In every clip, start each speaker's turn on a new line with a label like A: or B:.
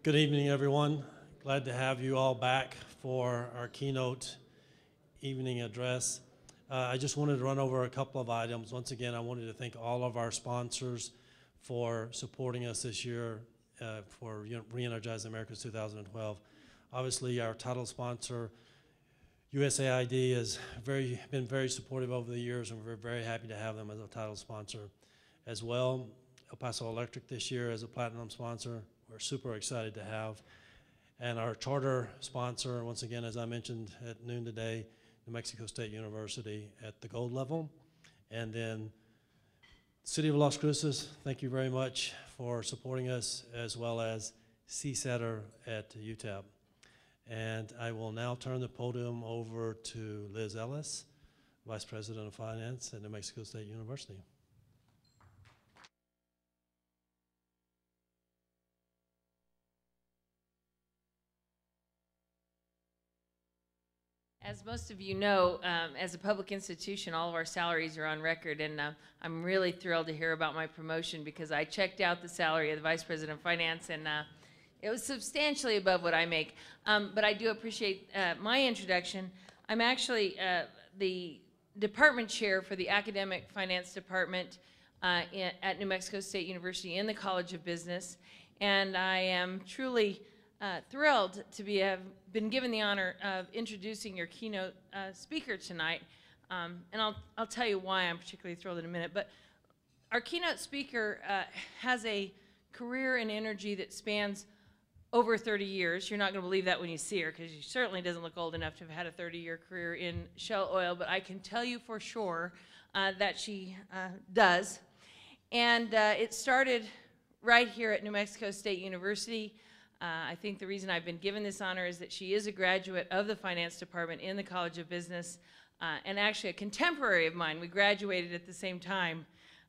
A: Good evening, everyone. Glad to have you all back for our keynote evening address. I just wanted to run over a couple of items. Once again, I wanted to thank all of our sponsors for supporting us this year for ReEnergize Americas 2012. Obviously, our title sponsor, USAID, has been very supportive over the years, and we're very happy to have them as a title sponsor as well. El Paso Electric this year as a platinum sponsor, we're super excited to have. And our charter sponsor, once again, as I mentioned at noon today, New Mexico State University at the gold level. And then City of Las Cruces, thank you very much for supporting us, as well as CSETR at UTEP. And I will now turn the podium over to Liz Ellis, Vice President of Finance at New Mexico State University.
B: As most of you know, as a public institution, all of our salaries are on record, and I'm really thrilled to hear about my promotion because I checked out the salary of the Vice President of Finance, and it was substantially above what I make. But I do appreciate my introduction. I'm actually the department chair for the Academic Finance Department at New Mexico State University in the College of Business, and I am truly thrilled to have been given the honor of introducing your keynote speaker tonight, and I'll tell you why I'm particularly thrilled in a minute. But our keynote speaker has a career in energy that spans over 30 years. You're not going to believe that when you see her, because she certainly doesn't look old enough to have had a 30-year career in Shell Oil, but I can tell you for sure that she does. And it started right here at New Mexico State University. I think the reason I've been given this honor is that she is a graduate of the finance department in the College of Business, and actually a contemporary of mine. We graduated at the same time,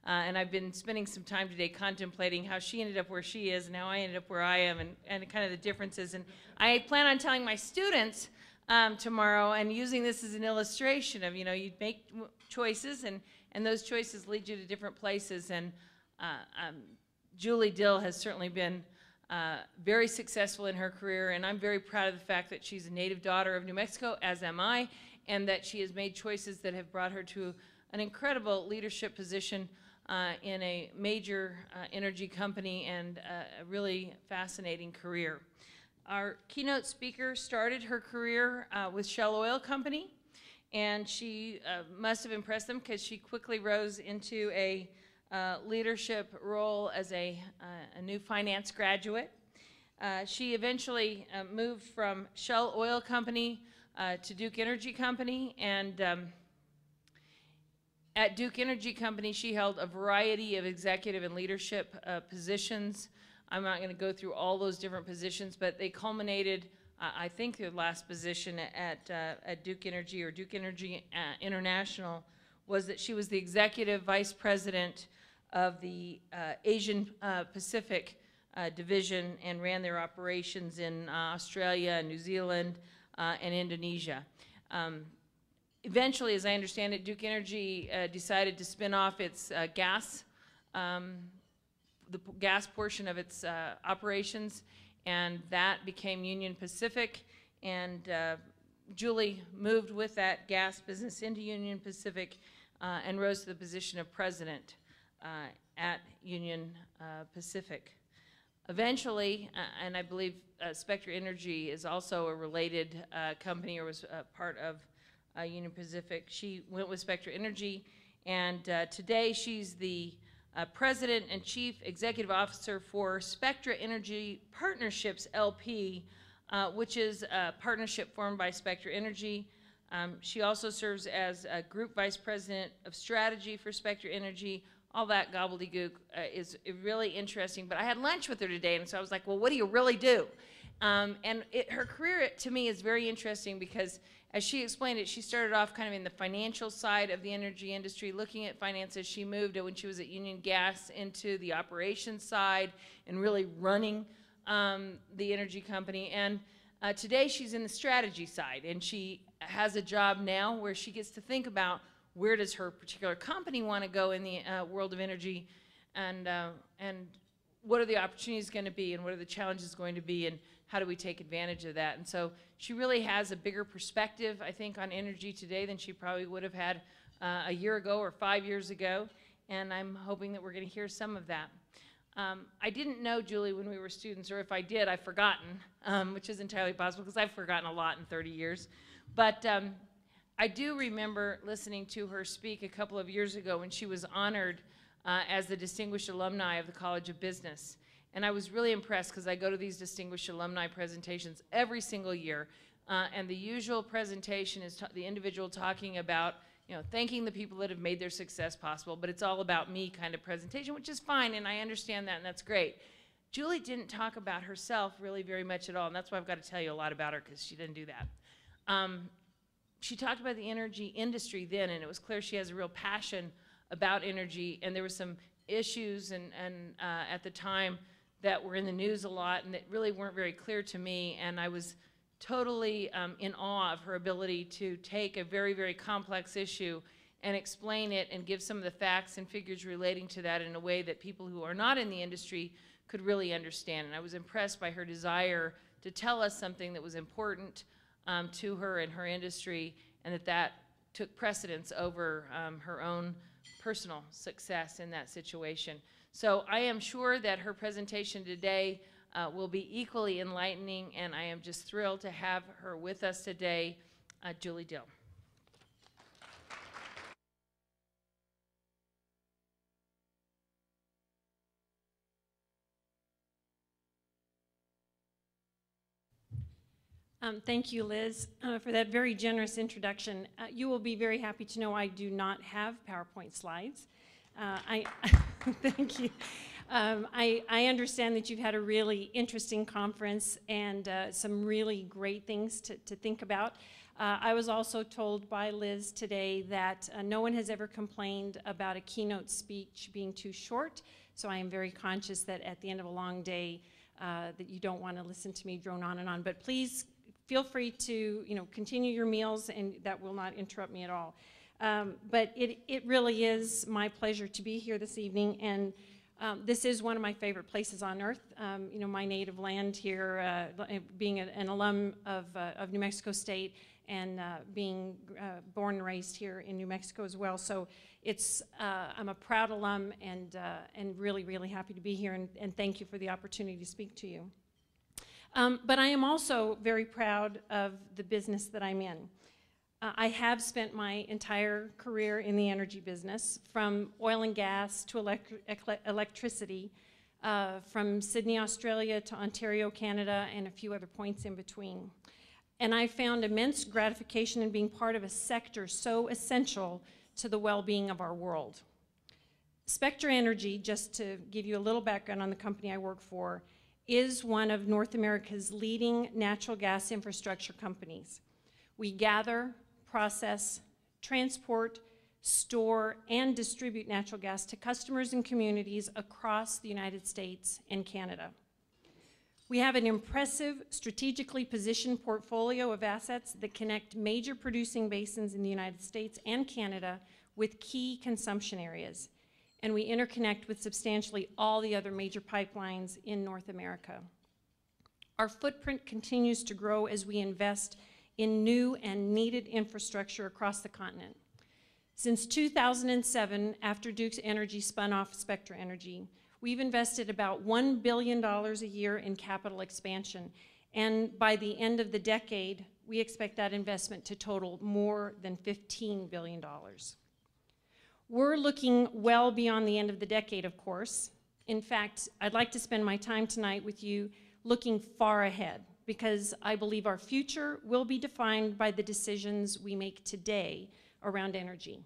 B: and I've been spending some time today contemplating how she ended up where she is and how I ended up where I am, and kind of the differences. And I plan on telling my students tomorrow and using this as an illustration of, you make choices, and those choices lead you to different places. And Julie Dill has certainly been very successful in her career, and I'm very proud of the fact that she's a native daughter of New Mexico, as am I, and that she has made choices that have brought her to an incredible leadership position in a major energy company, and a really fascinating career. Our keynote speaker started her career with Shell Oil Company, and she must have impressed them because she quickly rose into a leadership role as a new finance graduate. She eventually moved from Shell Oil Company to Duke Energy Company, and at Duke Energy Company she held a variety of executive and leadership positions. I'm not going to go through all those different positions, but they culminated, I think the last position at Duke Energy, or Duke Energy International, was that she was the executive vice president of the Asian Pacific division, and ran their operations in Australia, New Zealand, and Indonesia. Eventually, as I understand it, Duke Energy decided to spin off its gas, the gas portion of its operations, and that became Union Pacific, and Julie moved with that gas business into Union Pacific and rose to the position of president at Union Pacific. Eventually, and I believe Spectra Energy is also a related company, or was part of Union Pacific. She went with Spectra Energy, and today she's the President and Chief Executive Officer for Spectra Energy Partnerships LP, which is a partnership formed by Spectra Energy. She also serves as a Group Vice President of Strategy for Spectra Energy. All that gobbledygook is really interesting, but I had lunch with her today, and so I was like, well, what do you really do? And her career, to me, is very interesting because, as she explained it, she started off kind of in the financial side of the energy industry, looking at finances. She moved, when she was at Union Gas, into the operations side and really running the energy company. And today she's in the strategy side, and she has a job now where she gets to think about where does her particular company want to go in the world of energy, and what are the opportunities going to be and what are the challenges going to be and how do we take advantage of that. And so she really has a bigger perspective, I think, on energy today than she probably would have had a year ago or 5 years ago, and I'm hoping that we're going to hear some of that. I didn't know Julie when we were students, or if I did, I've forgotten, which is entirely possible because I've forgotten a lot in 30 years. But I do remember listening to her speak a couple of years ago when she was honored as the Distinguished Alumni of the College of Business. And I was really impressed because I go to these Distinguished Alumni presentations every single year. And the usual presentation is the individual talking about, you know, thanking the people that have made their success possible, but it's all about me kind of presentation, which is fine, and I understand that, and that's great. Julie didn't talk about herself really very much at all, and that's why I've got to tell you a lot about her, because she didn't do that. She talked about the energy industry then, and it was clear she has a real passion about energy, and there were some issues at the time that were in the news a lot and that really weren't very clear to me, and I was totally in awe of her ability to take a very, very complex issue and explain it and give some of the facts and figures relating to that in a way that people who are not in the industry could really understand. And I was impressed by her desire to tell us something that was important to her and her industry, and that took precedence over her own personal success in that situation. So I am sure that her presentation today will be equally enlightening, and I am just thrilled to have her with us today, Julie Dill.
C: Thank you, Liz, for that very generous introduction. You will be very happy to know I do not have PowerPoint slides. Thank you. I understand that you've had a really interesting conference and some really great things to think about. I was also told by Liz today that no one has ever complained about a keynote speech being too short, so I am very conscious that at the end of a long day that you don't want to listen to me drone on and on. But please feel free to continue your meals, and that will not interrupt me at all. But it really is my pleasure to be here this evening, and this is one of my favorite places on earth. My native land here, being an alum of New Mexico State, and being born and raised here in New Mexico as well. So I'm a proud alum, and really, really happy to be here, and thank you for the opportunity to speak to you. But I am also very proud of the business that I'm in. I have spent my entire career in the energy business, from oil and gas to electricity, from Sydney, Australia to Ontario, Canada, and a few other points in between. And I found immense gratification in being part of a sector so essential to the well-being of our world. Spectra Energy, just to give you a little background on the company I work for, is one of North America's leading natural gas infrastructure companies. We gather, process, transport, store, and distribute natural gas to customers and communities across the United States and Canada. We have an impressive, strategically positioned portfolio of assets that connect major producing basins in the United States and Canada with key consumption areas, and we interconnect with substantially all the other major pipelines in North America. Our footprint continues to grow as we invest in new and needed infrastructure across the continent. Since 2007, after Duke Energy spun off Spectra Energy, we've invested about $1 billion a year in capital expansion, and by the end of the decade, we expect that investment to total more than $15 billion. We're looking well beyond the end of the decade, of course. In fact, I'd like to spend my time tonight with you looking far ahead, because I believe our future will be defined by the decisions we make today around energy.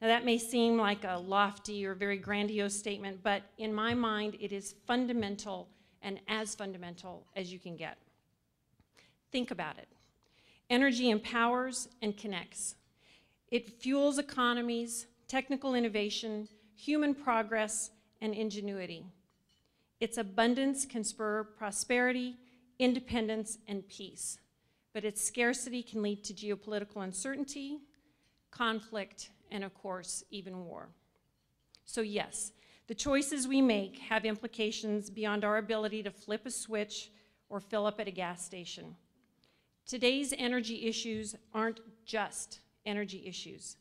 C: Now, that may seem like a lofty or very grandiose statement, but in my mind, it is fundamental, and as fundamental as you can get. Think about it. Energy empowers and connects. It fuels economies, technical innovation, human progress, and ingenuity. Its abundance can spur prosperity, independence, and peace, but its scarcity can lead to geopolitical uncertainty, conflict, and of course, even war. So yes, The choices we make have implications beyond our ability to flip a switch or fill up at a gas station. Today's energy issues aren't just energy issues.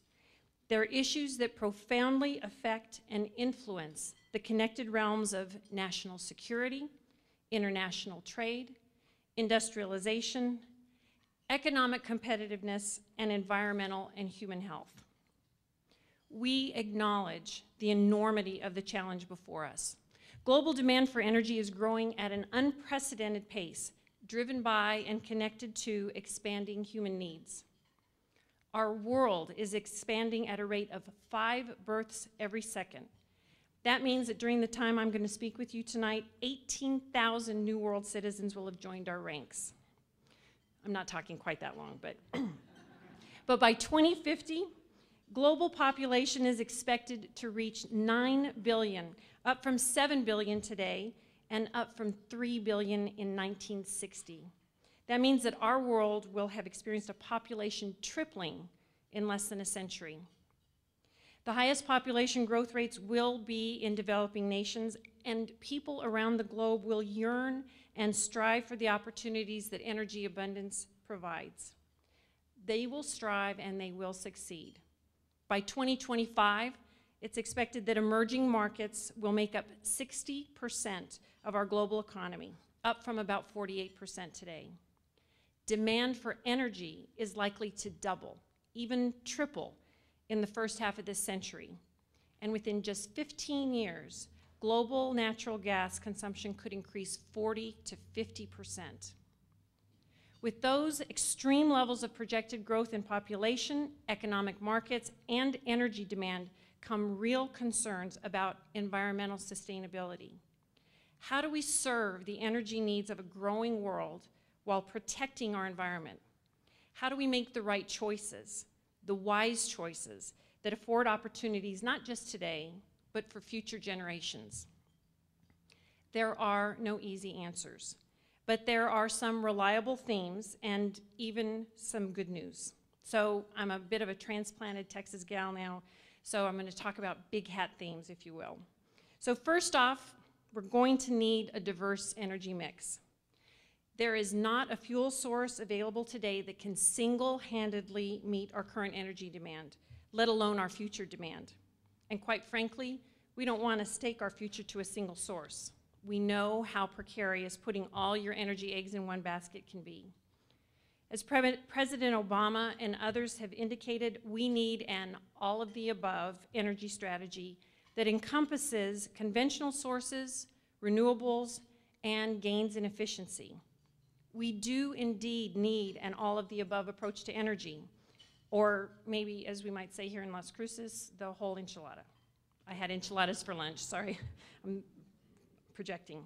C: They're issues that profoundly affect and influence the connected realms of national security, international trade, industrialization, economic competitiveness, and environmental and human health. We acknowledge the enormity of the challenge before us. Global demand for energy is growing at an unprecedented pace, driven by and connected to expanding human needs. Our world is expanding at a rate of 5 births every second. That means that during the time I'm going to speak with you tonight, 18,000 new world citizens will have joined our ranks. I'm not talking quite that long, but by 2050, global population is expected to reach 9 billion, up from 7 billion today, and up from 3 billion in 1960. That means that our world will have experienced a population tripling in less than a century. The highest population growth rates will be in developing nations, and people around the globe will yearn and strive for the opportunities that energy abundance provides. They will strive and they will succeed. By 2025, it's expected that emerging markets will make up 60% of our global economy, up from about 48% today. Demand for energy is likely to double, even triple, in the first half of this century. And within just 15 years, global natural gas consumption could increase 40 to 50%. With those extreme levels of projected growth in population, economic markets, and energy demand come real concerns about environmental sustainability. How do we serve the energy needs of a growing world while protecting our environment? How do we make the right choices, the wise choices that afford opportunities not just today, but for future generations? There are no easy answers, but there are some reliable themes and even some good news. So I'm a bit of a transplanted Texas gal now, so I'm going to talk about big hat themes, if you will. So first off, we're going to need a diverse energy mix. There is not a fuel source available today that can single-handedly meet our current energy demand, let alone our future demand. And quite frankly, we don't want to stake our future to a single source. We know how precarious putting all your energy eggs in one basket can be. As President Obama and others have indicated, we need an all-of-the-above energy strategy that encompasses conventional sources, renewables, and gains in efficiency. We do indeed need an all-of-the-above approach to energy, or maybe, as we might say here in Las Cruces, the whole enchilada. I had enchiladas for lunch, sorry, I'm projecting.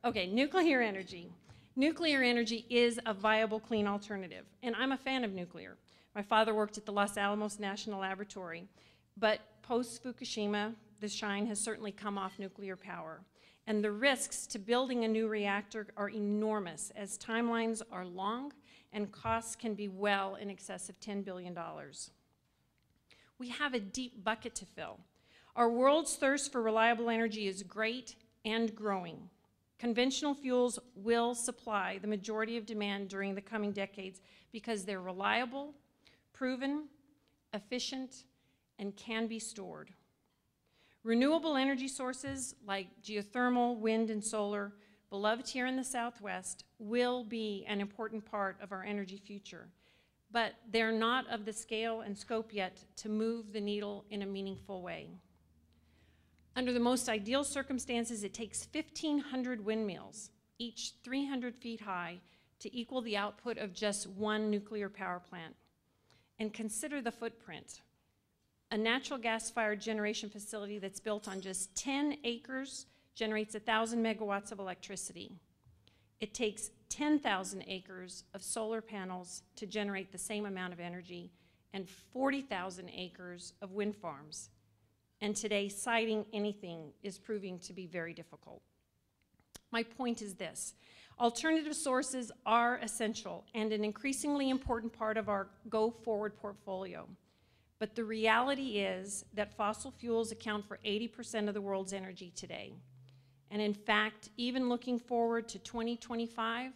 C: Okay, nuclear energy. Nuclear energy is a viable, clean alternative, and I'm a fan of nuclear. My father worked at the Los Alamos National Laboratory, but post-Fukushima, the shine has certainly come off nuclear power. And the risks to building a new reactor are enormous, as timelines are long and costs can be well in excess of $10 billion. We have a deep bucket to fill. Our world's thirst for reliable energy is great and growing. Conventional fuels will supply the majority of demand during the coming decades because they're reliable, proven, efficient, and can be stored. Renewable energy sources like geothermal, wind, and solar, beloved here in the Southwest, will be an important part of our energy future, but they're not of the scale and scope yet to move the needle in a meaningful way. Under the most ideal circumstances, it takes 1,500 windmills, each 300 feet high, to equal the output of just one nuclear power plant. And consider the footprint. A natural gas-fired generation facility that's built on just 10 acres generates 1,000 megawatts of electricity. It takes 10,000 acres of solar panels to generate the same amount of energy, and 40,000 acres of wind farms. And today, siting anything is proving to be very difficult. My point is this: alternative sources are essential and an increasingly important part of our go-forward portfolio. But the reality is that fossil fuels account for 80% of the world's energy today. And in fact, even looking forward to 2025,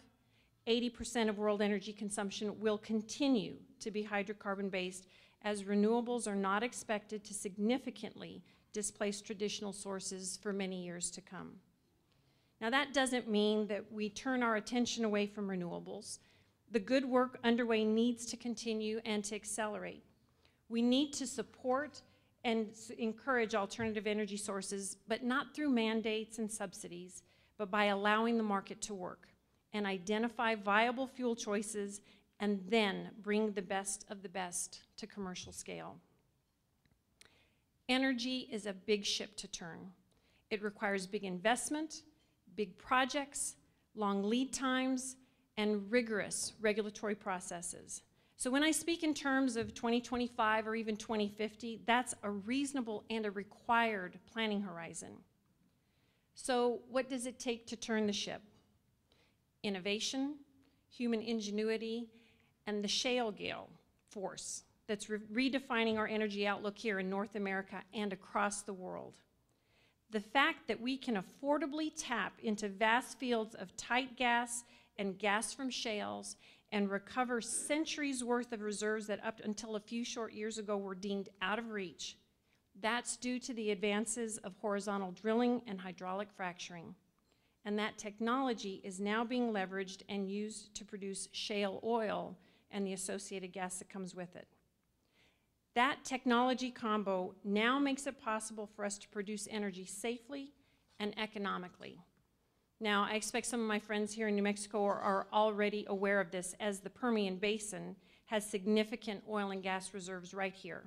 C: 80% of world energy consumption will continue to be hydrocarbon-based, as renewables are not expected to significantly displace traditional sources for many years to come. Now, that doesn't mean that we turn our attention away from renewables. The good work underway needs to continue and to accelerate. We need to support and encourage alternative energy sources, but not through mandates and subsidies, but by allowing the market to work and identify viable fuel choices and then bring the best of the best to commercial scale. Energy is a big ship to turn. It requires big investment, big projects, long lead times, and rigorous regulatory processes. So when I speak in terms of 2025 or even 2050, that's a reasonable and a required planning horizon. So what does it take to turn the ship? Innovation, human ingenuity, and the shale gale force that's redefining our energy outlook here in North America and across the world. The fact that we can affordably tap into vast fields of tight gas and gas from shales and recover centuries worth of reserves that up until a few short years ago were deemed out of reach, that's due to the advances of horizontal drilling and hydraulic fracturing. And that technology is now being leveraged and used to produce shale oil and the associated gas that comes with it. That technology combo now makes it possible for us to produce energy safely and economically. Now, I expect some of my friends here in New Mexico are already aware of this, as the Permian Basin has significant oil and gas reserves right here.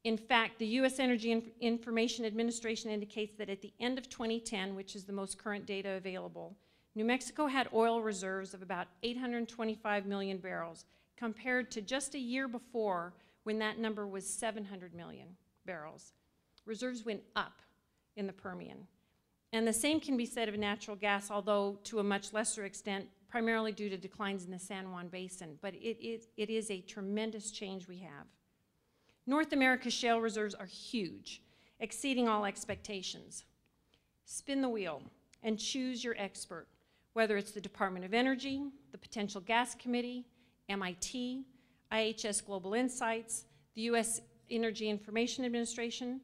C: In fact, the U.S. Energy Information Administration indicates that at the end of 2010, which is the most current data available, New Mexico had oil reserves of about 825 million barrels, compared to just a year before when that number was 700 million barrels. Reserves went up in the Permian. And the same can be said of natural gas, although to a much lesser extent, primarily due to declines in the San Juan Basin. But it is a tremendous change we have. North America's shale reserves are huge, exceeding all expectations. Spin the wheel and choose your expert, whether it's the Department of Energy, the Potential Gas Committee, MIT, IHS Global Insights, the U.S. Energy Information Administration.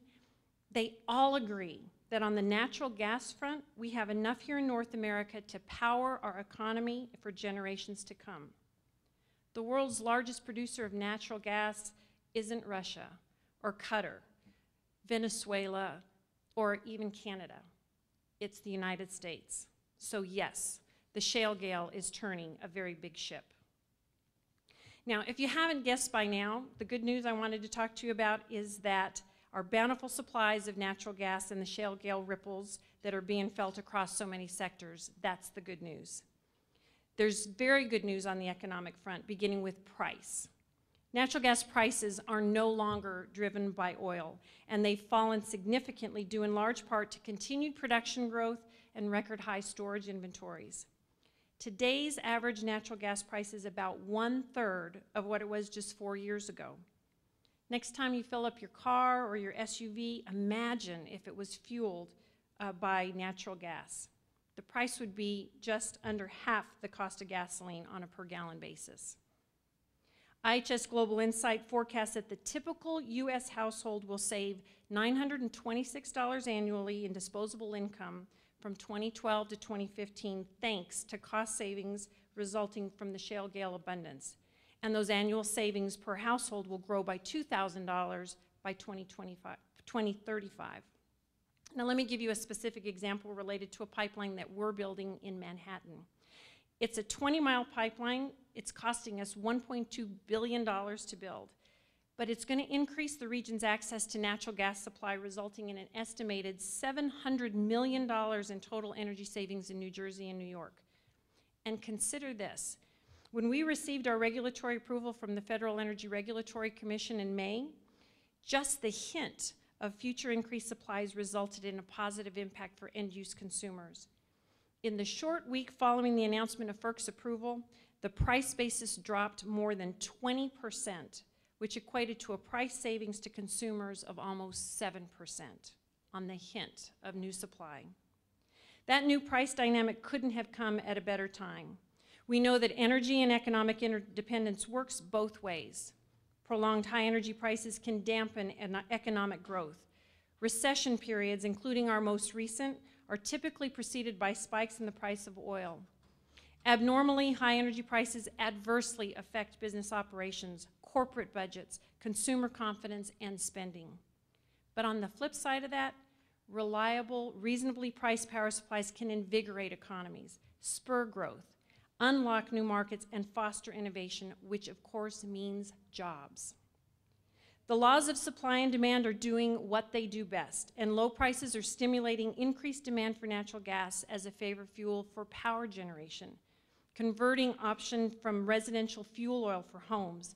C: They all agree that on the natural gas front, we have enough here in North America to power our economy for generations to come. The world's largest producer of natural gas isn't Russia or Qatar, Venezuela, or even Canada. It's the United States. So yes, the shale gale is turning a very big ship. Now, if you haven't guessed by now, the good news I wanted to talk to you about is that our bountiful supplies of natural gas and the shale gale ripples that are being felt across so many sectors, that's the good news. There's very good news on the economic front, beginning with price. Natural gas prices are no longer driven by oil, and they've fallen significantly due in large part to continued production growth and record high storage inventories. Today's average natural gas price is about 1/3 of what it was just 4 years ago. Next time you fill up your car or your SUV, imagine if it was fueled by natural gas. The price would be just under half the cost of gasoline on a per gallon basis. IHS Global Insight forecasts that the typical U.S. household will save $926 annually in disposable income from 2012 to 2015, thanks to cost savings resulting from the shale gale abundance. And those annual savings per household will grow by $2,000 by 2035. Now let me give you a specific example related to a pipeline that we're building in Manhattan. It's a 20-mile pipeline. It's costing us $1.2 billion to build, but it's going to increase the region's access to natural gas supply, resulting in an estimated $700 million in total energy savings in New Jersey and New York. And consider this. When we received our regulatory approval from the Federal Energy Regulatory Commission in May, just the hint of future increased supplies resulted in a positive impact for end-use consumers. In the short week following the announcement of FERC's approval, the price basis dropped more than 20%, which equated to a price savings to consumers of almost 7% on the hint of new supply. That new price dynamic couldn't have come at a better time. We know that energy and economic interdependence works both ways. Prolonged high energy prices can dampen economic growth. Recession periods, including our most recent, are typically preceded by spikes in the price of oil. Abnormally high energy prices adversely affect business operations, corporate budgets, consumer confidence, and spending. But on the flip side of that, reliable, reasonably priced power supplies can invigorate economies, spur growth, unlock new markets, and foster innovation, which of course means jobs. The laws of supply and demand are doing what they do best, and low prices are stimulating increased demand for natural gas as a favored fuel for power generation, converting option from residential fuel oil for homes.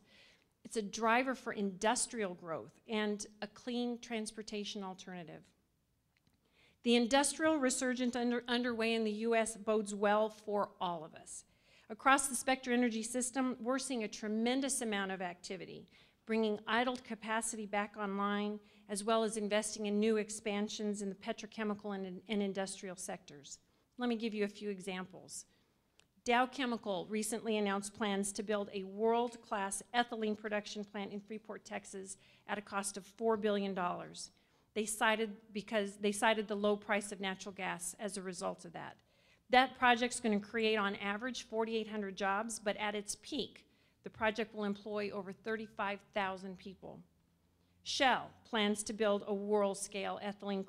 C: It's a driver for industrial growth and a clean transportation alternative. The industrial resurgence underway in the U.S. bodes well for all of us. Across the Spectra energy system, we're seeing a tremendous amount of activity, bringing idled capacity back online, as well as investing in new expansions in the petrochemical and industrial sectors. Let me give you a few examples. Dow Chemical recently announced plans to build a world-class ethylene production plant in Freeport, Texas, at a cost of $4 billion. They cited the low price of natural gas as a result of that. That project's going to create, on average, 4,800 jobs, but at its peak, the project will employ over 35,000 people. Shell plans to build a world-scale ethylene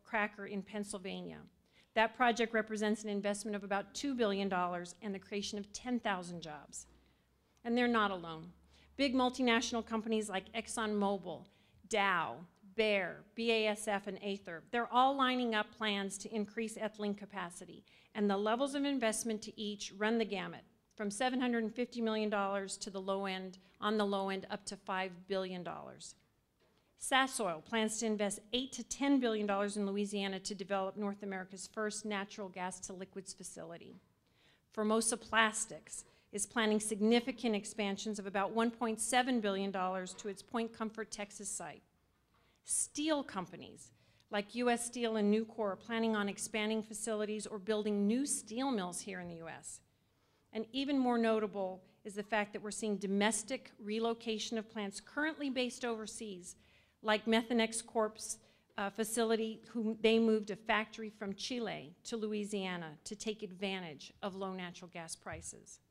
C: cracker in Pennsylvania. That project represents an investment of about $2 billion and the creation of 10,000 jobs. And they're not alone. Big multinational companies like ExxonMobil, Dow, Bayer, BASF, and Aether, they're all lining up plans to increase ethylene capacity, and the levels of investment to each run the gamut, from $750 million to the low end, on the low end, up to $5 billion. Sasol plans to invest $8 to $10 billion in Louisiana to develop North America's first natural gas to liquids facility. Formosa Plastics is planning significant expansions of about $1.7 billion to its Point Comfort, Texas site. Steel companies like U.S. Steel and Nucor are planning on expanding facilities or building new steel mills here in the U.S. And even more notable is the fact that we're seeing domestic relocation of plants currently based overseas, like Methanex Corp's facility, whom they moved a factory from Chile to Louisiana to take advantage of low natural gas prices.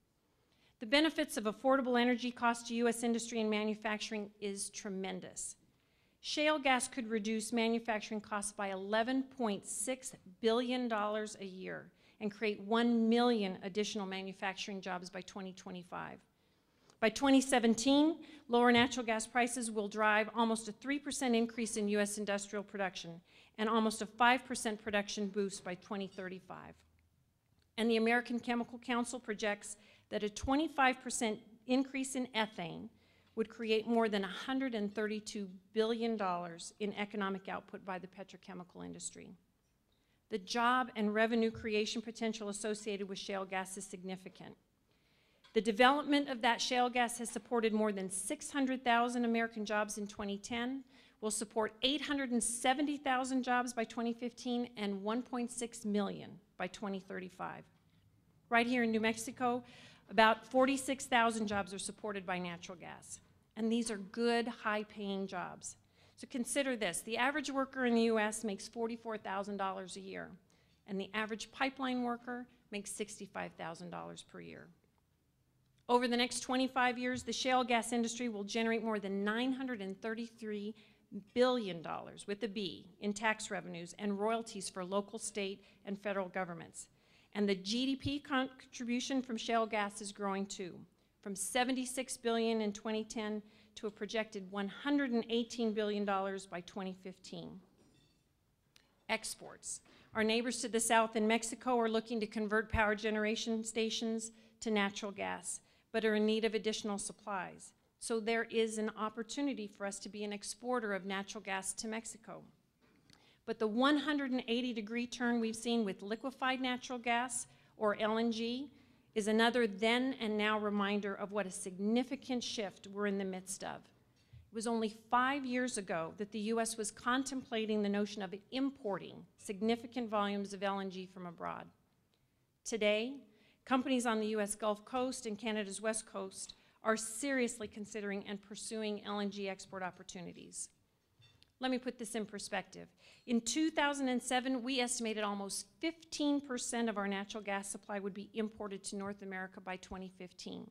C: The benefits of affordable energy costs to U.S. industry and manufacturing is tremendous. Shale gas could reduce manufacturing costs by $11.6 billion a year and create 1 million additional manufacturing jobs by 2025. By 2017, lower natural gas prices will drive almost a 3% increase in U.S. industrial production and almost a 5% production boost by 2035. And the American Chemical Council projects that a 25% increase in ethane would create more than $132 billion in economic output by the petrochemical industry. The job and revenue creation potential associated with shale gas is significant. The development of that shale gas has supported more than 600,000 American jobs in 2010, will support 870,000 jobs by 2015, and 1.6 million by 2035. Right here in New Mexico, about 46,000 jobs are supported by natural gas. And these are good, high-paying jobs. So consider this. The average worker in the U.S. makes $44,000 a year, and the average pipeline worker makes $65,000 per year. Over the next 25 years, the shale gas industry will generate more than $933 billion, with a B, in tax revenues and royalties for local, state, and federal governments. And the GDP contribution from shale gas is growing too, from $76 billion in 2010 to a projected $118 billion by 2015. Exports. Our neighbors to the south in Mexico are looking to convert power generation stations to natural gas, but are in need of additional supplies. So there is an opportunity for us to be an exporter of natural gas to Mexico. But the 180-degree turn we've seen with liquefied natural gas, or LNG, is another then and now reminder of what a significant shift we're in the midst of. It was only 5 years ago that the U.S. was contemplating the notion of importing significant volumes of LNG from abroad. Today, companies on the U.S. Gulf Coast and Canada's West Coast are seriously considering and pursuing LNG export opportunities. Let me put this in perspective. In 2007, we estimated almost 15% of our natural gas supply would be imported to North America by 2015.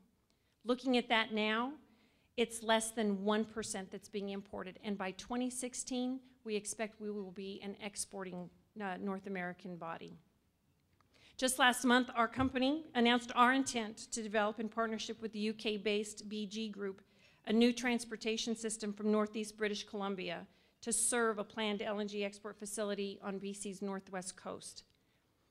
C: Looking at that now, it's less than 1% that's being imported, and by 2016, we expect we will be an exporting North American body. Just last month, our company announced our intent to develop, in partnership with the UK-based BG Group, a new transportation system from northeast British Columbia to serve a planned LNG export facility on BC's northwest coast.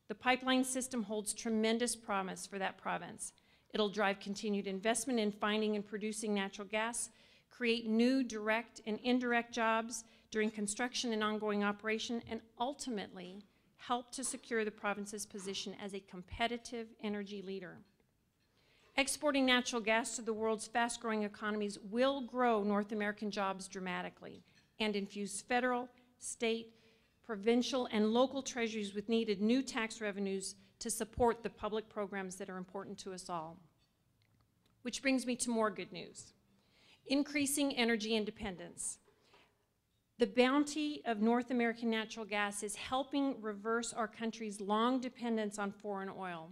C: The pipeline system holds tremendous promise for that province. It'll drive continued investment in finding and producing natural gas, create new direct and indirect jobs during construction and ongoing operation, and ultimately help to secure the province's position as a competitive energy leader. Exporting natural gas to the world's fast-growing economies will grow North American jobs dramatically and infuse federal, state, provincial, and local treasuries with needed new tax revenues to support the public programs that are important to us all. Which brings me to more good news. Increasing energy independence. The bounty of North American natural gas is helping reverse our country's long dependence on foreign oil.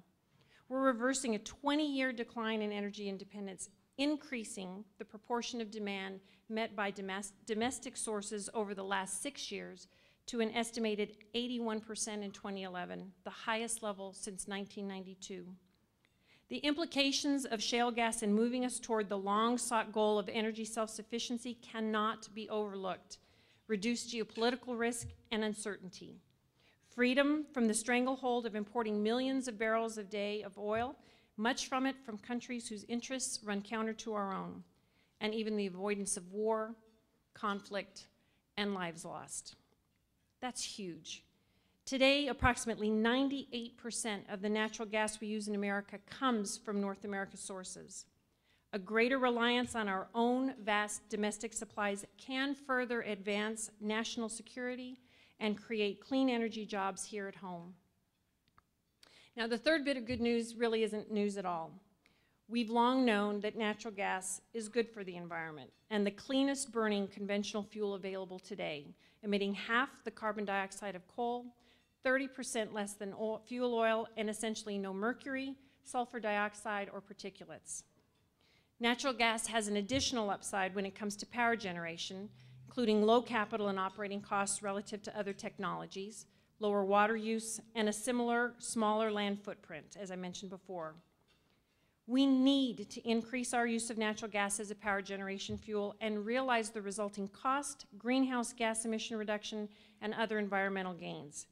C: We're reversing a 20-year decline in energy independence, increasing the proportion of demand met by domestic sources over the last 6 years to an estimated 81% in 2011, the highest level since 1992. The implications of shale gas in moving us toward the long-sought goal of energy self-sufficiency cannot be overlooked. Reduced geopolitical risk and uncertainty. Freedom from the stranglehold of importing millions of barrels a day of oil, much from it from countries whose interests run counter to our own, and even the avoidance of war, conflict, and lives lost. That's huge. Today, approximately 98% of the natural gas we use in America comes from North America sources. A greater reliance on our own vast domestic supplies can further advance national security and create clean energy jobs here at home. Now, the third bit of good news really isn't news at all. We've long known that natural gas is good for the environment and the cleanest burning conventional fuel available today, emitting half the carbon dioxide of coal, 30% less than fuel oil, and essentially no mercury, sulfur dioxide, or particulates. Natural gas has an additional upside when it comes to power generation, including low capital and operating costs relative to other technologies, lower water use, and a similar, smaller land footprint, as I mentioned before. We need to increase our use of natural gas as a power generation fuel and realize the resulting cost, greenhouse gas emission reduction, and other environmental gains.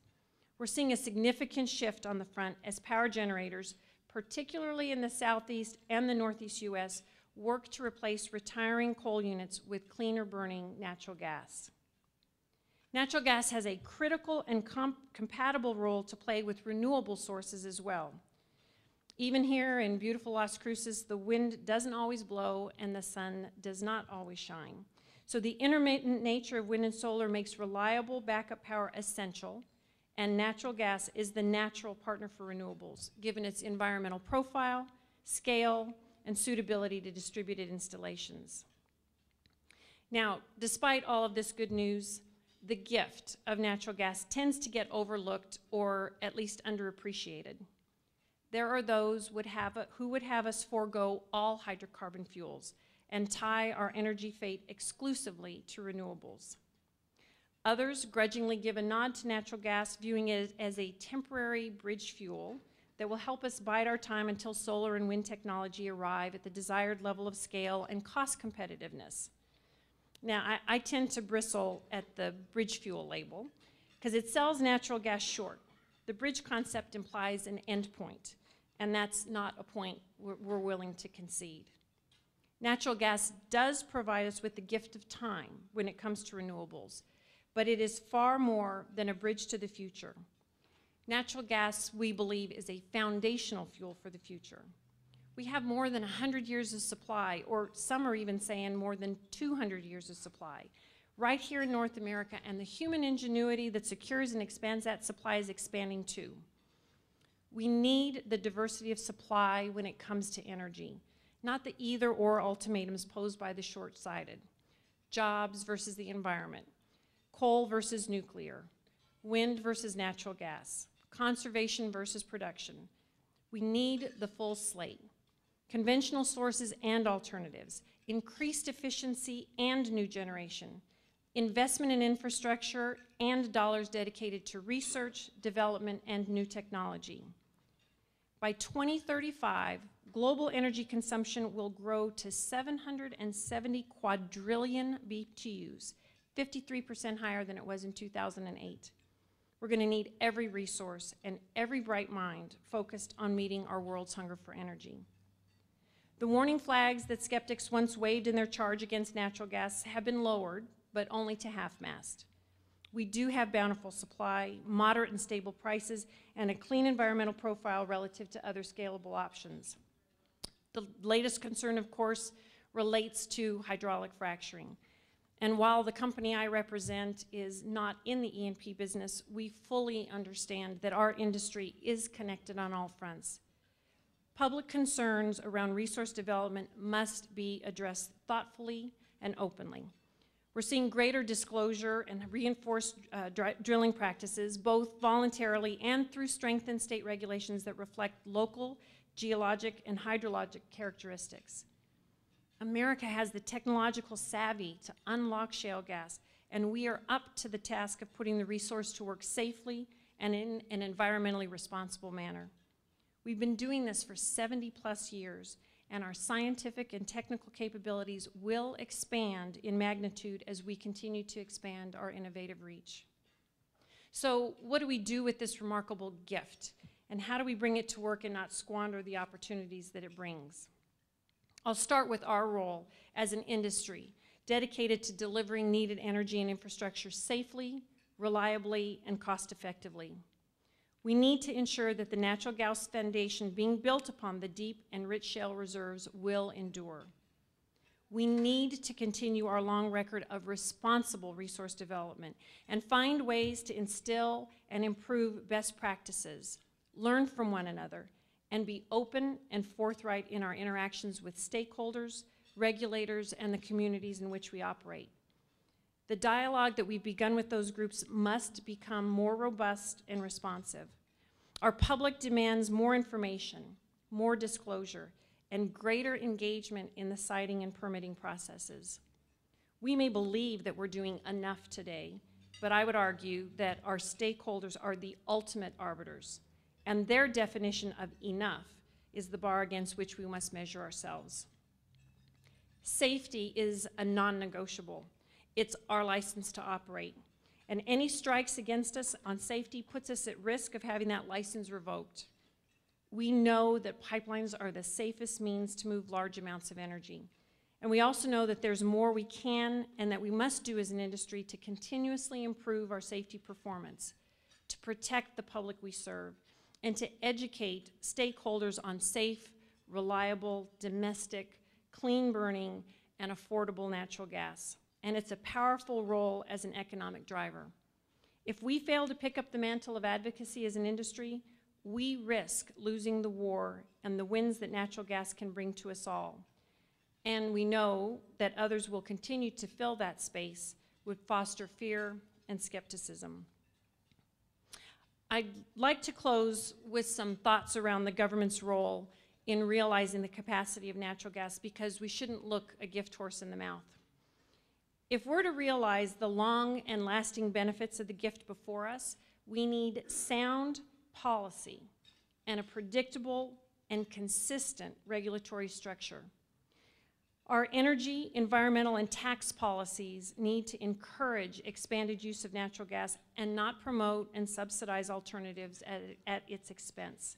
C: We're seeing a significant shift on the front as power generators, particularly in the southeast and the northeast U.S., work to replace retiring coal units with cleaner burning natural gas. Natural gas has a critical and compatible role to play with renewable sources as well. Even here in beautiful Las Cruces, the wind doesn't always blow and the sun does not always shine. So the intermittent nature of wind and solar makes reliable backup power essential, and natural gas is the natural partner for renewables, given its environmental profile, scale, and suitability to distributed installations. Now, despite all of this good news, the gift of natural gas tends to get overlooked or at least underappreciated. There are those who would have us forego all hydrocarbon fuels and tie our energy fate exclusively to renewables. Others grudgingly give a nod to natural gas, viewing it as a temporary bridge fuel that will help us bide our time until solar and wind technology arrive at the desired level of scale and cost competitiveness. Now, I tend to bristle at the bridge fuel label because it sells natural gas short. The bridge concept implies an end point, and that's not a point we're willing to concede. Natural gas does provide us with the gift of time when it comes to renewables, but it is far more than a bridge to the future. Natural gas, we believe, is a foundational fuel for the future. We have more than 100 years of supply, or some are even saying more than 200 years of supply, right here in North America, and the human ingenuity that secures and expands that supply is expanding too. We need the diversity of supply when it comes to energy, not the either-or ultimatums posed by the short-sighted. Jobs versus the environment, coal versus nuclear, wind versus natural gas, conservation versus production. We need the full slate. Conventional sources and alternatives, increased efficiency and new generation, investment in infrastructure and dollars dedicated to research, development, and new technology. By 2035, global energy consumption will grow to 770 quadrillion BTUs, 53% higher than it was in 2008. We're going to need every resource and every bright mind focused on meeting our world's hunger for energy. The warning flags that skeptics once waved in their charge against natural gas have been lowered, but only to half-mast. We do have bountiful supply, moderate and stable prices, and a clean environmental profile relative to other scalable options. The latest concern, of course, relates to hydraulic fracturing. And while the company I represent is not in the E&P business, we fully understand that our industry is connected on all fronts. Public concerns around resource development must be addressed thoughtfully and openly. We're seeing greater disclosure and reinforced drilling practices, both voluntarily and through strengthened state regulations that reflect local, geologic, and hydrologic characteristics. America has the technological savvy to unlock shale gas, and we are up to the task of putting the resource to work safely and in an environmentally responsible manner. We've been doing this for 70+ years, and our scientific and technical capabilities will expand in magnitude as we continue to expand our innovative reach. So what do we do with this remarkable gift, and how do we bring it to work and not squander the opportunities that it brings? I'll start with our role as an industry dedicated to delivering needed energy and infrastructure safely, reliably, and cost-effectively. We need to ensure that the natural gas foundation being built upon the deep and rich shale reserves will endure. We need to continue our long record of responsible resource development and find ways to instill and improve best practices, learn from one another, and be open and forthright in our interactions with stakeholders, regulators, and the communities in which we operate. The dialogue that we've begun with those groups must become more robust and responsive. Our public demands more information, more disclosure, and greater engagement in the siting and permitting processes. We may believe that we're doing enough today, but I would argue that our stakeholders are the ultimate arbiters, and their definition of enough is the bar against which we must measure ourselves. Safety is a non-negotiable. It's our license to operate. And any strikes against us on safety puts us at risk of having that license revoked. We know that pipelines are the safest means to move large amounts of energy. And we also know that there's more we can and that we must do as an industry to continuously improve our safety performance, to protect the public we serve, and to educate stakeholders on safe, reliable, domestic, clean-burning, and affordable natural gas. And it's a powerful role as an economic driver. If we fail to pick up the mantle of advocacy as an industry, we risk losing the war and the wins that natural gas can bring to us all. And we know that others will continue to fill that space, would foster fear and skepticism. I'd like to close with some thoughts around the government's role in realizing the capacity of natural gas, because we shouldn't look a gift horse in the mouth. If we're to realize the long and lasting benefits of the gift before us, we need sound policy and a predictable and consistent regulatory structure. Our energy, environmental, and tax policies need to encourage expanded use of natural gas and not promote and subsidize alternatives at its expense.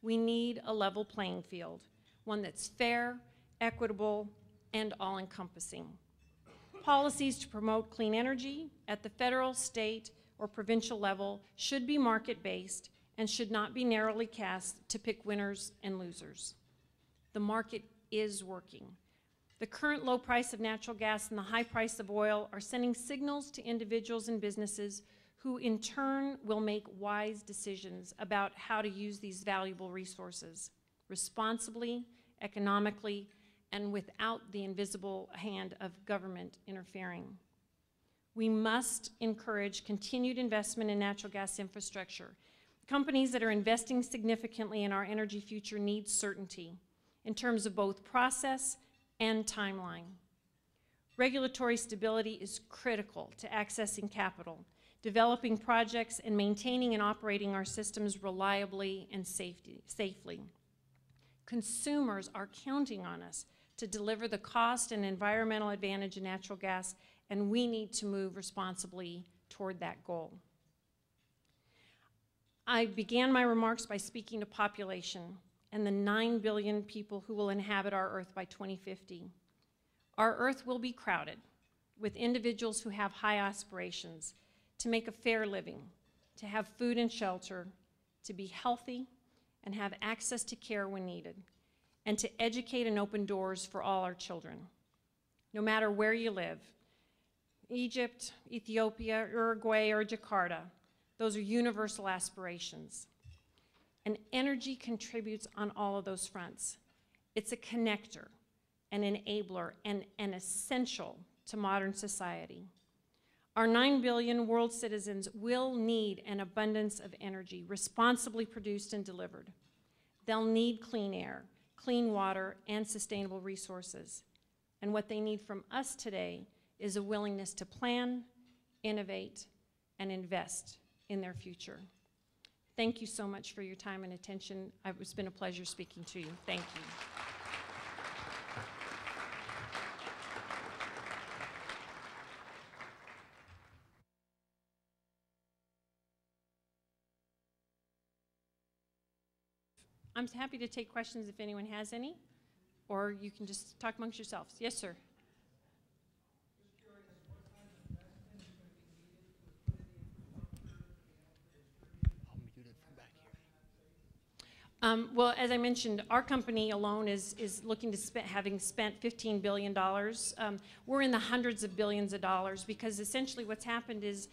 C: We need a level playing field, one that's fair, equitable, and all-encompassing. Policies to promote clean energy at the federal, state, or provincial level should be market-based and should not be narrowly cast to pick winners and losers. The market is working. The current low price of natural gas and the high price of oil are sending signals to individuals and businesses who in turn will make wise decisions about how to use these valuable resources responsibly, economically, and without the invisible hand of government interfering. We must encourage continued investment in natural gas infrastructure. Companies that are investing significantly in our energy future need certainty in terms of both process and timeline. Regulatory stability is critical to accessing capital, developing projects, and maintaining and operating our systems reliably and safely. Consumers are counting on us to deliver the cost and environmental advantage of natural gas, and we need to move responsibly toward that goal. I began my remarks by speaking to population and the 9 billion people who will inhabit our Earth by 2050. Our Earth will be crowded with individuals who have high aspirations to make a fair living, to have food and shelter, to be healthy and have access to care when needed, and to educate and open doors for all our children. No matter where you live, Egypt, Ethiopia, Uruguay, or Jakarta, those are universal aspirations. And energy contributes on all of those fronts. It's a connector, an enabler, and an essential to modern society. Our 9 billion world citizens will need an abundance of energy, responsibly produced and delivered. They'll need clean air, clean water, and sustainable resources. And what they need from us today is a willingness to plan, innovate, and invest in their future. Thank you so much for your time and attention. It's been a pleasure speaking to you. Thank you. I'm happy to take questions if anyone has any, or you can just talk amongst yourselves. Yes, sir. Well, as I mentioned, our company alone is looking to spend, having spent $15 billion. We're in the hundreds of billions of dollars because essentially what's happened is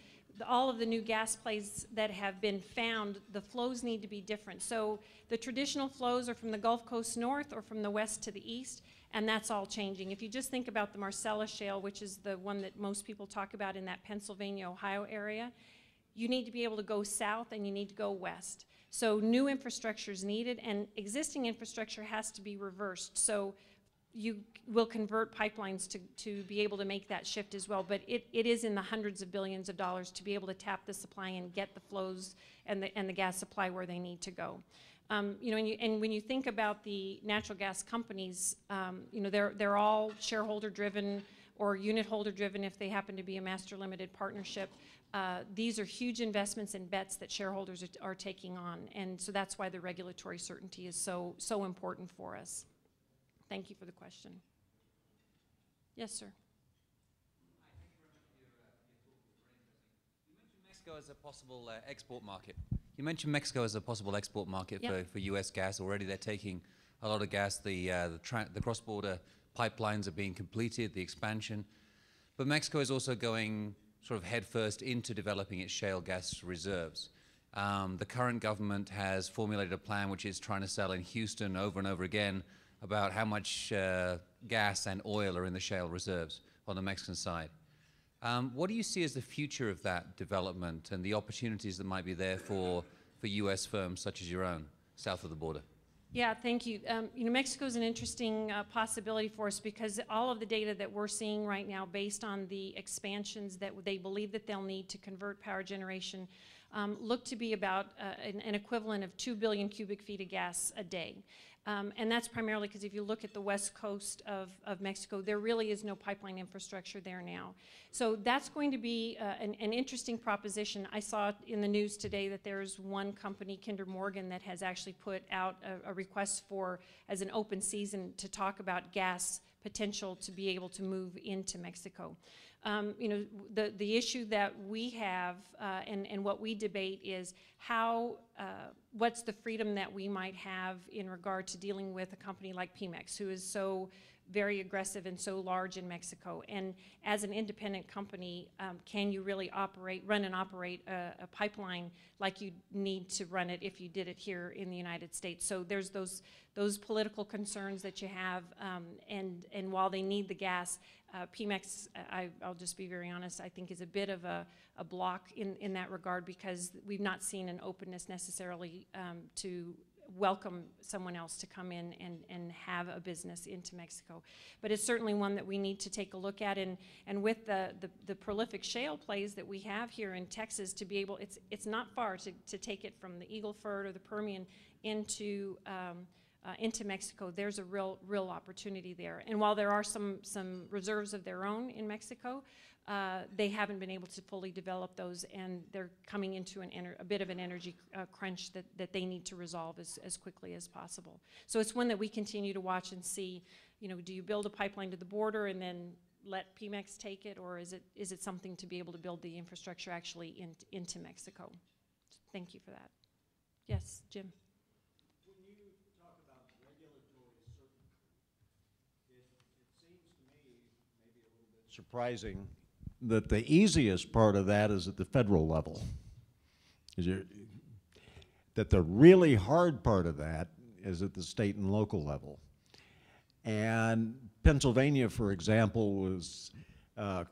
C: all of the new gas plays that have been found, the flows need to be different. So the traditional flows are from the Gulf Coast north or from the west to the east, and that's all changing. If you just think about the Marcellus Shale, which is the one that most people talk about in that Pennsylvania, Ohio area, you need to be able to go south and you need to go west. So new infrastructure is needed, and existing infrastructure has to be reversed. So you will convert pipelines to be able to make that shift as well. But it is in the hundreds of billions of dollars to be able to tap the supply and get the flows and the gas supply where they need to go. You know, and when you think about the natural gas companies, you know, they're all shareholder driven or unit holder driven if they happen to be a master limited partnership. These are huge investments and bets that shareholders are taking on, and so that's why the regulatory certainty is so important for us. Thank you for the question. Yes, sir.
D: Mexico as a possible export market. You mentioned Mexico as a possible export market for U.S. gas. Already they're taking a lot of gas. The cross-border pipelines are being completed, the expansion. But Mexico is also going sort of headfirst into developing its shale gas reserves. The current government has formulated a plan which is trying to sell in Houston over and over again about how much gas and oil are in the shale reserves on the Mexican side. What do you see as the future of that development and the opportunities that might be there for U.S. firms such as your own, south of the border?
C: Yeah, thank you. You know, Mexico is an interesting possibility for us because all of the data that we're seeing right now based on the expansions that they believe that they'll need to convert power generation look to be about an equivalent of 2 billion cubic feet of gas a day. And that's primarily because if you look at the west coast of Mexico, there really is no pipeline infrastructure there now. So that's going to be an interesting proposition. I saw in the news today that there's one company, Kinder Morgan, that has actually put out a request for, as an open season, to talk about gas potential to be able to move into Mexico. You know, the issue that we have and what we debate is how what's the freedom that we might have in regard to dealing with a company like Pemex, who is so very aggressive and so large in Mexico. And as an independent company, can you really run and operate a pipeline like you need to run it if you did it here in the United States? So there's those political concerns that you have, and while they need the gas, Pemex, I'll just be very honest, I think is a bit of a block in that regard, because we've not seen an openness necessarily to welcome someone else to come in and have a business into Mexico. But it's certainly one that we need to take a look at, and with the prolific shale plays that we have here in Texas, to be able, it's not far to take it from the Eagle Ford or the Permian into Mexico. There's a real opportunity there. And while there are some reserves of their own in Mexico, they haven't been able to fully develop those, and they're coming into a bit of an energy crunch that they need to resolve as quickly as possible. So it's one that we continue to watch and see, do you build a pipeline to the border and then let Pemex take it, or is it something to be able to build the infrastructure actually into Mexico? Thank you for that. Yes, Jim.
E: When you talk about regulatory certainty, it seems to me maybe a little bit surprising that the easiest part of that is at the federal level. That the really hard part of that is at the state and local level. And Pennsylvania, for example, was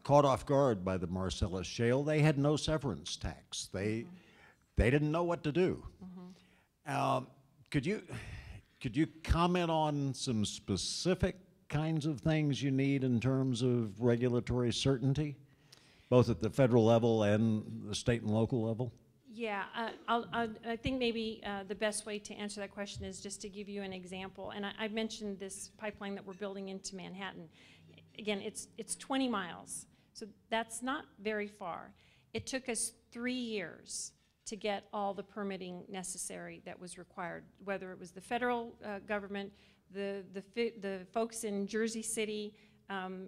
E: caught off guard by the Marcellus Shale. They had no severance tax. They didn't know what to do. Could you comment on some specific kinds of things you need in terms of regulatory certainty, both at the federal level and the state and local level?
C: Yeah, I think maybe the best way to answer that question is just to give you an example. And I mentioned this pipeline that we're building into Manhattan. Again, it's 20 miles, so that's not very far. It took us 3 years to get all the permitting necessary that was required, whether it was the federal government, the folks in Jersey City.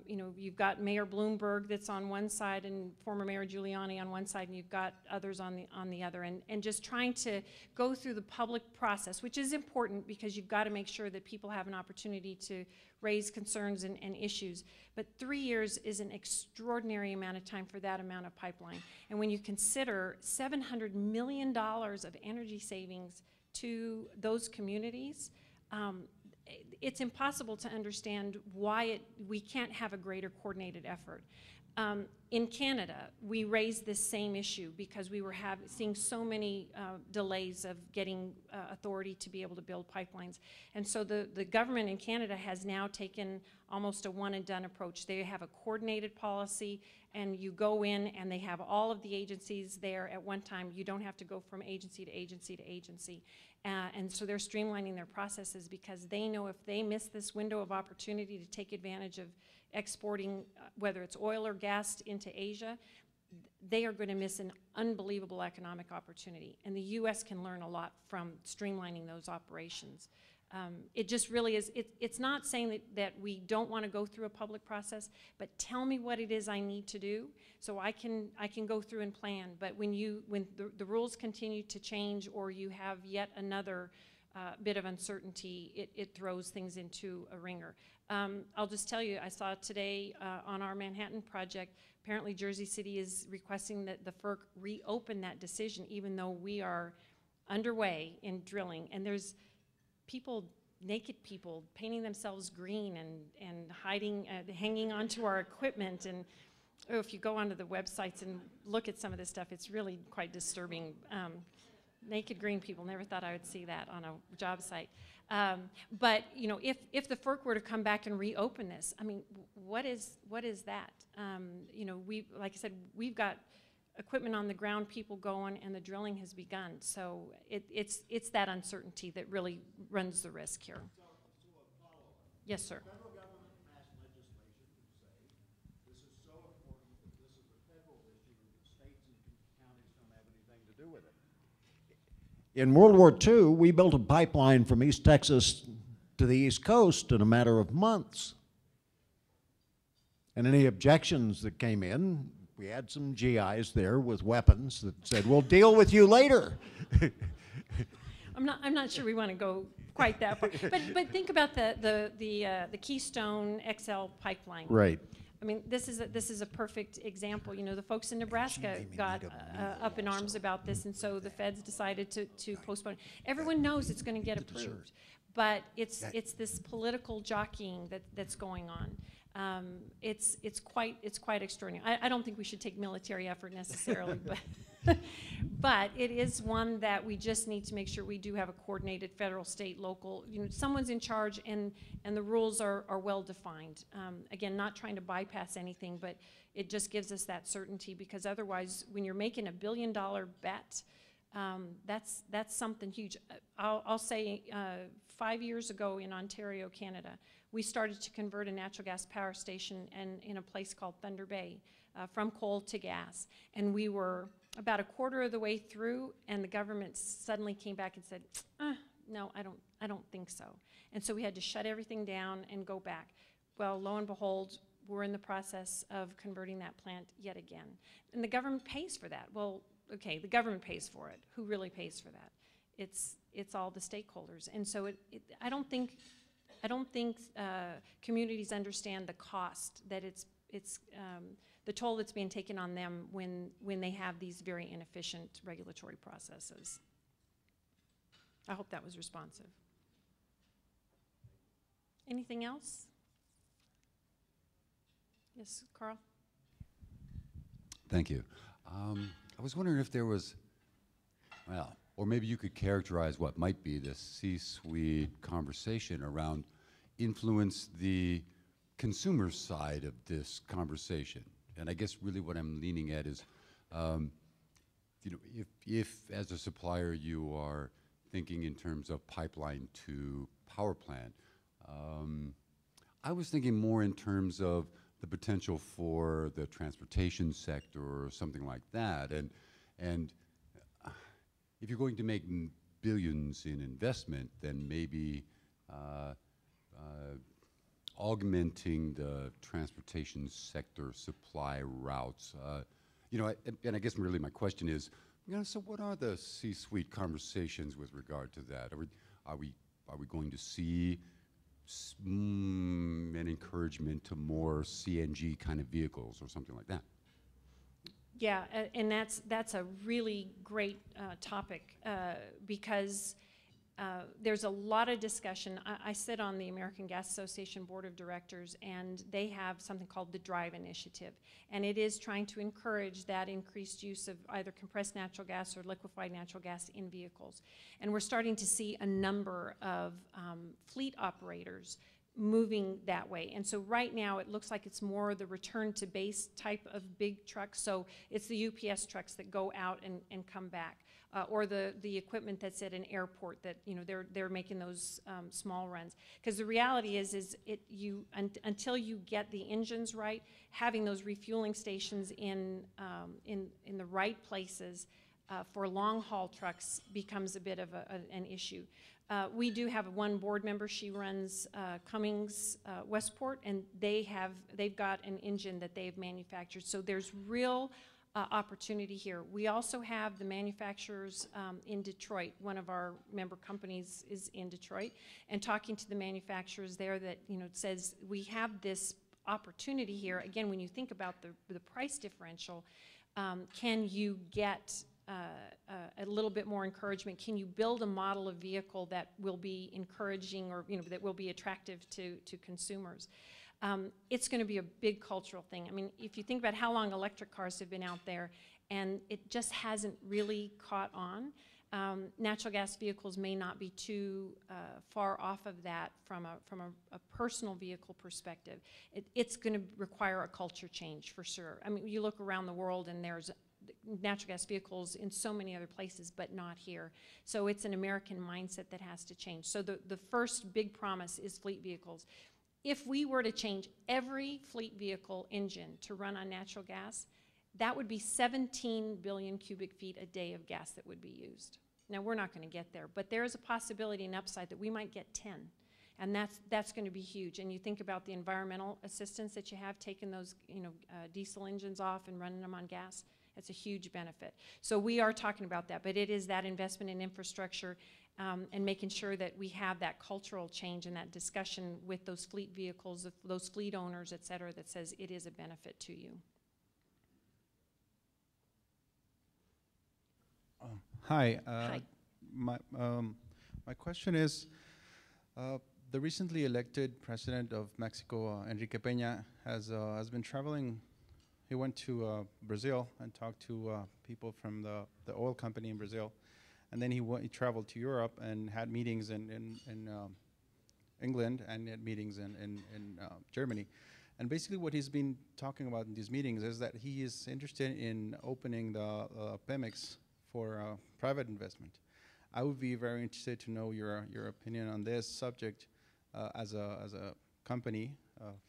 C: You've got Mayor Bloomberg that's on one side and former Mayor Giuliani on one side, and you've got others on the other, and just trying to go through the public process, which is important because you've got to make sure that people have an opportunity to raise concerns and issues. But 3 years is an extraordinary amount of time for that amount of pipeline. And when you consider $700 million of energy savings to those communities, it's impossible to understand why we can't have a greater coordinated effort. In Canada, we raised this same issue because we were seeing so many delays of getting authority to be able to build pipelines. And so the government in Canada has now taken almost a one-and-done approach. They have a coordinated policy, and you go in and they have all of the agencies there at one time. You don't have to go from agency to agency to agency. And so they're streamlining their processes because they know if they miss this window of opportunity to take advantage of exporting, whether it's oil or gas into Asia, they are going to miss an unbelievable economic opportunity. And the U.S. can learn a lot from streamlining those operations. It just really is, it's not saying that we don't want to go through a public process, but tell me what it is I need to do so I can go through and plan. But when the rules continue to change, or you have yet another bit of uncertainty, it throws things into a ringer. I'll just tell you, I saw today on our Manhattan project, apparently Jersey City is requesting that the FERC reopen that decision, even though we are underway in drilling. And there's naked people painting themselves green and hiding, hanging onto our equipment. And if you go onto the websites and look at some of this stuff, it's really quite disturbing. Naked green people, never thought I would see that on a job site. But if the FERC were to come back and reopen this, I mean, what is that? Like I said, we've got equipment on the ground, people going, and the drilling has begun. So it's that uncertainty that really runs the risk here.
E: So a follow-up.
C: Yes, sir.
E: The federal government passed legislation to say this is so important that this is a federal issue and the states and counties don't have anything to do with it. In World War II, we built a pipeline from East Texas to the East Coast in a matter of months. And any objections that came in, we had some GIs there with weapons that said, we'll deal with you later.
C: I'm not sure we want to go quite that far. But think about the Keystone XL pipeline.
E: Right.
C: I mean, this is a perfect example. You know, the folks in Nebraska got up in arms about this, and so the feds decided to postpone. Everyone knows it's going to get approved, but it's this political jockeying that's going on. It's quite extraordinary. I don't think we should take military effort necessarily, but it is one that we just need to make sure we do have a coordinated federal, state, local. You know, someone's in charge, and the rules are well defined. Again, not trying to bypass anything, but it just gives us that certainty, because otherwise, when you're making $1 billion bet, that's something huge. I'll say 5 years ago in Ontario, Canada, we started to convert a natural gas power station in a place called Thunder Bay from coal to gas, and we were about a quarter of the way through, and the government suddenly came back and said, no, I don't think so. And so we had to shut everything down and go back. Well, lo and behold, we're in the process of converting that plant yet again. And the government pays for that. Well, okay, the government pays for it. Who really pays for that? It's all the stakeholders. And so I don't think communities understand the cost that it's the toll that's being taken on them when they have these very inefficient regulatory processes. I hope that was responsive. Anything else? Yes, Carl?
F: Thank you. I was wondering if there was, well, or maybe you could characterize what might be the C-suite conversation around influence the consumer side of this conversation. And I guess really what I'm leaning at is, you know, if as a supplier you are thinking in terms of pipeline to power plant, I was thinking more in terms of the potential for the transportation sector or something like that. And if you're going to make billions in investment, then maybe augmenting the transportation sector supply routes. You know, and I guess really my question is, you know, so what are the C-suite conversations with regard to that? Are we going to see an encouragement to more CNG kind of vehicles or something like that?
C: Yeah, and that's a really great topic because there's a lot of discussion. I sit on the American Gas Association Board of Directors, and they have something called the DRIVE Initiative, and it is trying to encourage that increased use of either compressed natural gas or liquefied natural gas in vehicles. And we're starting to see a number of fleet operators moving that way. And so right now it looks like it's more the return to base type of big trucks. So it's the UPS trucks that go out and come back. Or the equipment that's at an airport that, you know, they're making those small runs. Because the reality is until you get the engines right, having those refueling stations in the right places for long haul trucks becomes a bit of an issue. We do have one board member. She runs Cummings Westport, and they've got an engine that they've manufactured. So there's real opportunity here. We also have the manufacturers in Detroit. One of our member companies is in Detroit, and talking to the manufacturers there that, you know, says we have this opportunity here. Again, when you think about the price differential, can you get a little bit more encouragement? Can you build a model of vehicle that will be encouraging, or, you know, that will be attractive to consumers? It's going to be a big cultural thing. I mean, if you think about how long electric cars have been out there, and it just hasn't really caught on. Natural gas vehicles may not be too far off of that from a personal vehicle perspective. It's going to require a culture change for sure. I mean, you look around the world and there's natural gas vehicles in so many other places, but not here. So it's an American mindset that has to change. So the first big promise is fleet vehicles. If we were to change every fleet vehicle engine to run on natural gas, that would be 17 billion cubic feet a day of gas that would be used. Now, we're not going to get there, but there is a possibility and upside that we might get 10, and that's going to be huge. And you think about the environmental assistance that you have, taking those, you know, diesel engines off and running them on gas. It's a huge benefit. So we are talking about that, but it is that investment in infrastructure. and making sure that we have that cultural change and that discussion with those fleet vehicles, those fleet owners, et cetera, that says it is a benefit to you.
G: Hi.
C: Hi.
G: My question is, the recently elected president of Mexico, Enrique Peña, has been traveling. He went to Brazil and talked to people from the oil company in Brazil. And then he traveled to Europe and had meetings in England and had meetings in Germany. And basically what he's been talking about in these meetings is that he is interested in opening the Pemex for private investment. I would be very interested to know your opinion on this subject as a company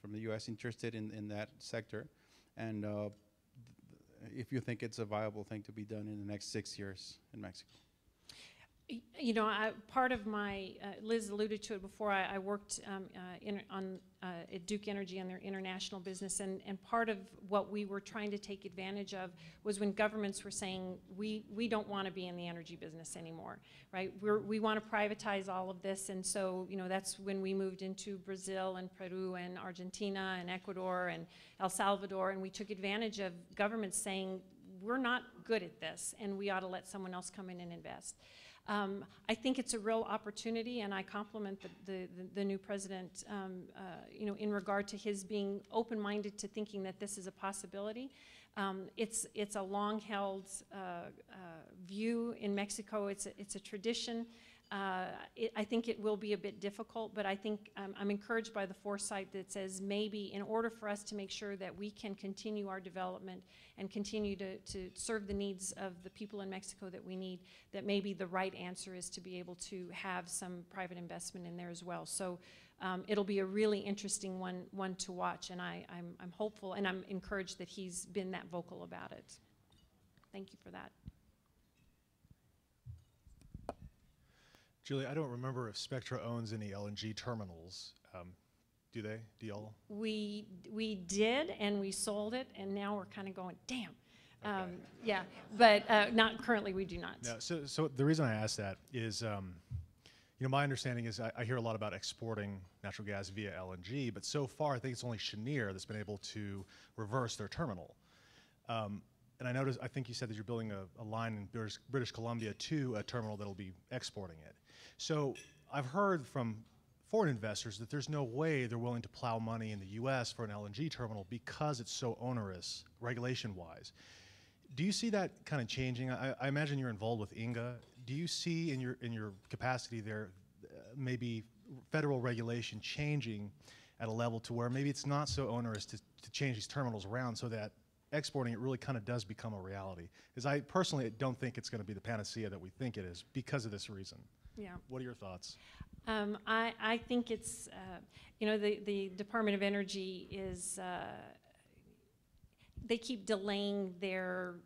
G: from the U.S. interested in that sector, and if you think it's a viable thing to be done in the next 6 years in Mexico.
C: You know, part of my, Liz alluded to it before, I worked at Duke Energy on their international business, and part of what we were trying to take advantage of was when governments were saying, we don't want to be in the energy business anymore, right? We want to privatize all of this, and so, you know, that's when we moved into Brazil and Peru and Argentina and Ecuador and El Salvador, and we took advantage of governments saying, we're not good at this, and we ought to let someone else come in and invest. I think it's a real opportunity, and I compliment the new president, you know, in regard to his being open-minded to thinking that this is a possibility. It's a long-held view in Mexico. It's a tradition. I think it will be a bit difficult, but I think I'm encouraged by the foresight that says maybe in order for us to make sure that we can continue our development and continue to serve the needs of the people in Mexico that we need, that maybe the right answer is to be able to have some private investment in there as well. So it'll be a really interesting one to watch, and I'm hopeful and I'm encouraged that he's been that vocal about it. Thank you for that.
H: Julie, I don't remember if Spectra owns any LNG terminals. Do they? Do y'all?
C: We did, and we sold it, and now we're kind of going, damn.
H: Okay.
C: Yeah, but not currently. We do not.
H: No. So the reason I ask that is, you know, my understanding is I hear a lot about exporting natural gas via LNG, but so far I think it's only Cheniere that's been able to reverse their terminal. And I noticed, I think you said that you're building a line in British Columbia to a terminal that'll be exporting it. So I've heard from foreign investors that there's no way they're willing to plow money in the U.S. for an LNG terminal because it's so onerous regulation-wise. Do you see that kind of changing? I imagine you're involved with INGA. Do you see in your capacity there maybe federal regulation changing at a level to where maybe it's not so onerous to change these terminals around so that exporting it really kind of does become a reality? Because I personally don't think it's going to be the panacea that we think it is because of this reason.
C: Yeah.
H: What are your thoughts?
C: I think it's, you know, the Department of Energy is, they keep delaying their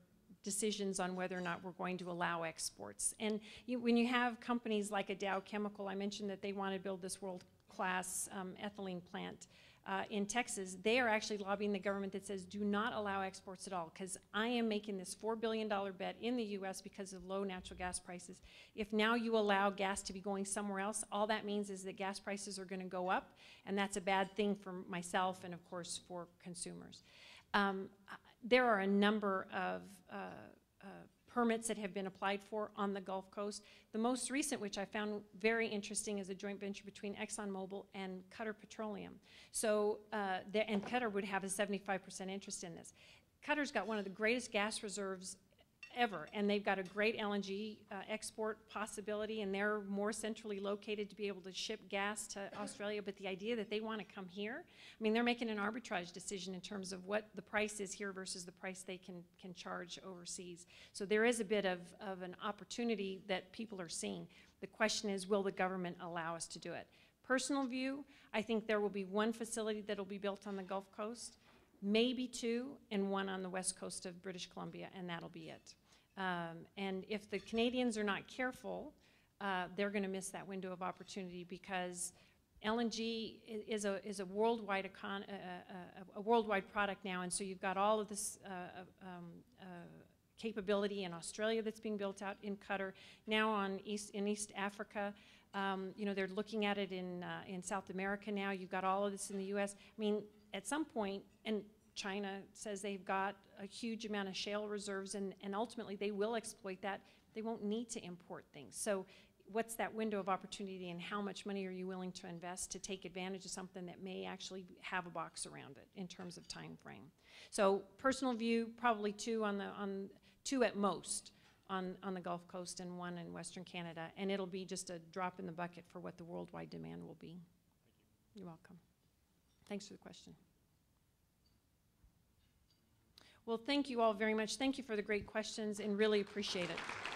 C: decisions on whether or not we're going to allow exports. And when you have companies like a Dow Chemical, I mentioned that they want to build this world-class ethylene plant in Texas. They are actually lobbying the government that says do not allow exports at all, because I am making this $4 billion bet in the U.S. because of low natural gas prices. If now you allow gas to be going somewhere else, all that means is that gas prices are going to go up, and that's a bad thing for myself and, of course, for consumers. There are a number of permits that have been applied for on the Gulf Coast. The most recent, which I found very interesting, is a joint venture between ExxonMobil and Qatar Petroleum. So, and Qatar would have a 75% interest in this. Qatar's got one of the greatest gas reserves ever, and they've got a great LNG export possibility, and they're more centrally located to be able to ship gas to Australia. But the idea that they want to come here, I mean, they're making an arbitrage decision in terms of what the price is here versus the price they can charge overseas. So there is a bit of an opportunity that people are seeing. The question is, will the government allow us to do it? Personal view, I think there will be one facility that will be built on the Gulf Coast, maybe two, and one on the west coast of British Columbia, and that'll be it. And if the Canadians are not careful, they're going to miss that window of opportunity, because LNG is a worldwide a worldwide product now, and so you've got all of this capability in Australia that's being built out in Qatar, now in East Africa. You know, they're looking at it in South America now. You've got all of this in the U.S. I mean, at some point, and China says they've got a huge amount of shale reserves, and ultimately they will exploit that. They won't need to import things. So what's that window of opportunity, and how much money are you willing to invest to take advantage of something that may actually have a box around it in terms of time frame? So personal view, probably two at most on the Gulf Coast and one in Western Canada, and it'll be just a drop in the bucket for what the worldwide demand will be. You're welcome. Thanks for the question. Well, thank you all very much. Thank you for the great questions, and really appreciate it.